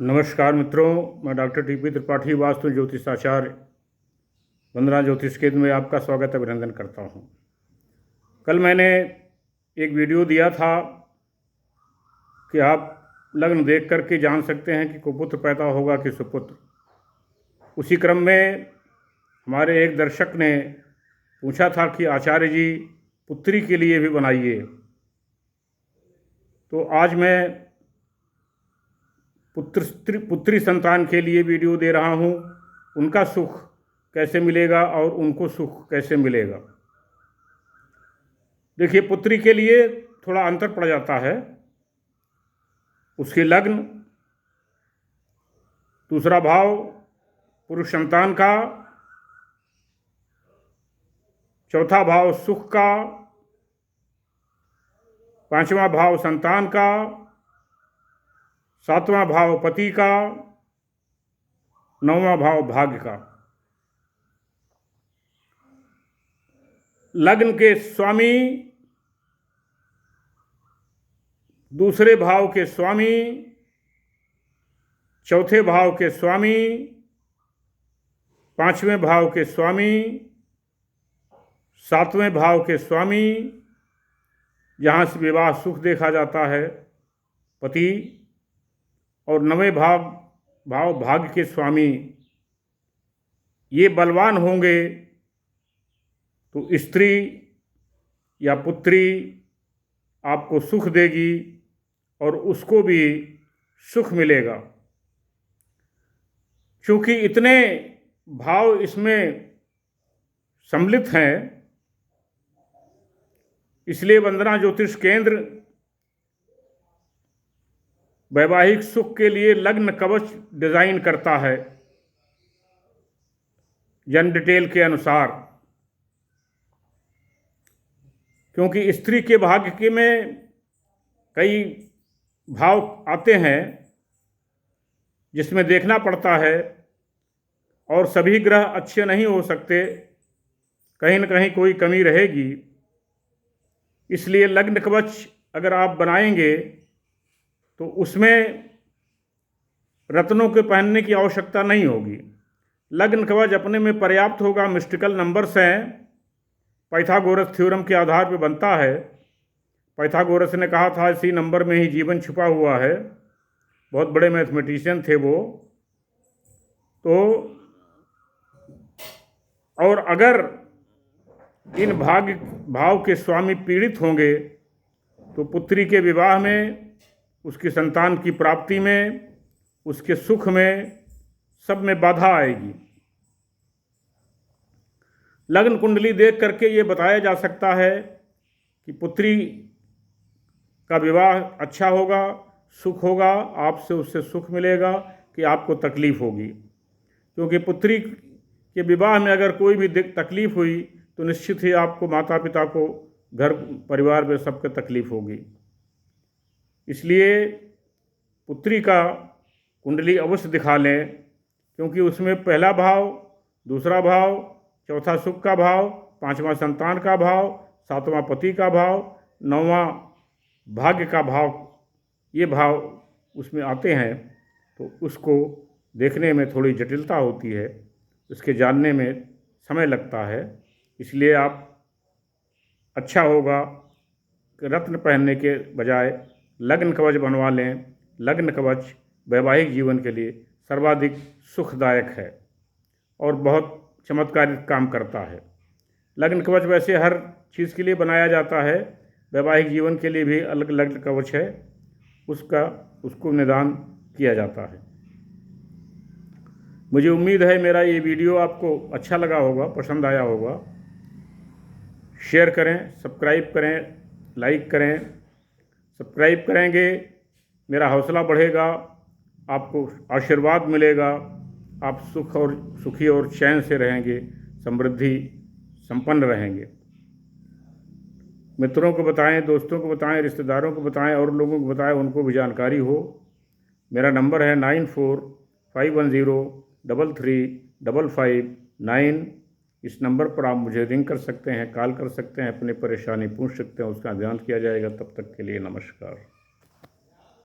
नमस्कार मित्रों, मैं डॉक्टर टीपी त्रिपाठी, वास्तु ज्योतिषाचार्य, वंदना ज्योतिष केंद्र में आपका स्वागत अभिनंदन करता हूं। कल मैंने एक वीडियो दिया था कि आप लग्न देख करके जान सकते हैं कि कुपुत्र पैदा होगा कि सुपुत्र। उसी क्रम में हमारे एक दर्शक ने पूछा था कि आचार्य जी पुत्री के लिए भी बनाइए। तो आज मैं पुत्री संतान के लिए वीडियो दे रहा हूँ। उनका सुख कैसे मिलेगा और उनको सुख कैसे मिलेगा। देखिए, पुत्री के लिए थोड़ा अंतर पड़ जाता है। उसके लग्न, दूसरा भाव पुरुष संतान का, चौथा भाव सुख का, पांचवा भाव संतान का, सातवां भाव पति का, नौवां भाव भाग्य का। लग्न के स्वामी, दूसरे भाव के स्वामी, चौथे भाव के स्वामी, पांचवें भाव के स्वामी, सातवें भाव के स्वामी, जहाँ से विवाह सुख देखा जाता है, पति, और नवें भाव भाग्य के स्वामी, ये बलवान होंगे तो स्त्री या पुत्री आपको सुख देगी और उसको भी सुख मिलेगा। क्योंकि इतने भाव इसमें सम्मिलित हैं, इसलिए वंदना ज्योतिष केंद्र वैवाहिक सुख के लिए लग्न कवच डिजाइन करता है जन्म डिटेल के अनुसार। क्योंकि स्त्री के भाग्य के में कई भाव आते हैं जिसमें देखना पड़ता है, और सभी ग्रह अच्छे नहीं हो सकते, कहीं न कहीं कोई कमी रहेगी। इसलिए लग्न कवच अगर आप बनाएंगे तो उसमें रत्नों के पहनने की आवश्यकता नहीं होगी। लग्न कवच अपने में पर्याप्त होगा। मिस्टिकल नंबर्स हैं, पाइथागोरस थ्योरम के आधार पर बनता है। पाइथागोरस ने कहा था इसी नंबर में ही जीवन छुपा हुआ है। बहुत बड़े मैथमेटिशियन थे वो। तो और अगर इन भाव के स्वामी पीड़ित होंगे तो पुत्री के विवाह में, उसकी संतान की प्राप्ति में, उसके सुख में, सब में बाधा आएगी। लग्न कुंडली देख करके ये बताया जा सकता है कि पुत्री का विवाह अच्छा होगा, सुख होगा, आपसे उससे सुख मिलेगा कि आपको तकलीफ होगी। क्योंकि पुत्री के विवाह में अगर कोई भी तकलीफ हुई तो निश्चित ही आपको, माता पिता को, घर परिवार में सबके तकलीफ होगी। इसलिए पुत्री का कुंडली अवश्य दिखा लें, क्योंकि उसमें पहला भाव, दूसरा भाव, चौथा सुख का भाव, पांचवा संतान का भाव, सातवां पति का भाव, नौवां भाग्य का भाव, ये भाव उसमें आते हैं। तो उसको देखने में थोड़ी जटिलता होती है, उसके जानने में समय लगता है। इसलिए आप अच्छा होगा कि रत्न पहनने के बजाय लग्न कवच बनवा लें। लग्न कवच वैवाहिक जीवन के लिए सर्वाधिक सुखदायक है और बहुत चमत्कारिक काम करता है। लग्न कवच वैसे हर चीज़ के लिए बनाया जाता है, वैवाहिक जीवन के लिए भी अलग लग्न कवच है, उसको निदान किया जाता है। मुझे उम्मीद है मेरा ये वीडियो आपको अच्छा लगा होगा, पसंद आया होगा। शेयर करें, सब्सक्राइब करें, लाइक करें। सब्सक्राइब करेंगे, मेरा हौसला बढ़ेगा, आपको आशीर्वाद मिलेगा, आप सुखी और चैन से रहेंगे, समृद्धि संपन्न रहेंगे। मित्रों को बताएं, दोस्तों को बताएं, रिश्तेदारों को बताएं, और लोगों को बताएं, उनको भी जानकारी हो। मेरा नंबर है 9451033559। इस नंबर पर आप मुझे रिंग कर सकते हैं, कॉल कर सकते हैं, अपनी परेशानी पूछ सकते हैं, उसका ध्यान किया जाएगा। तब तक के लिए नमस्कार।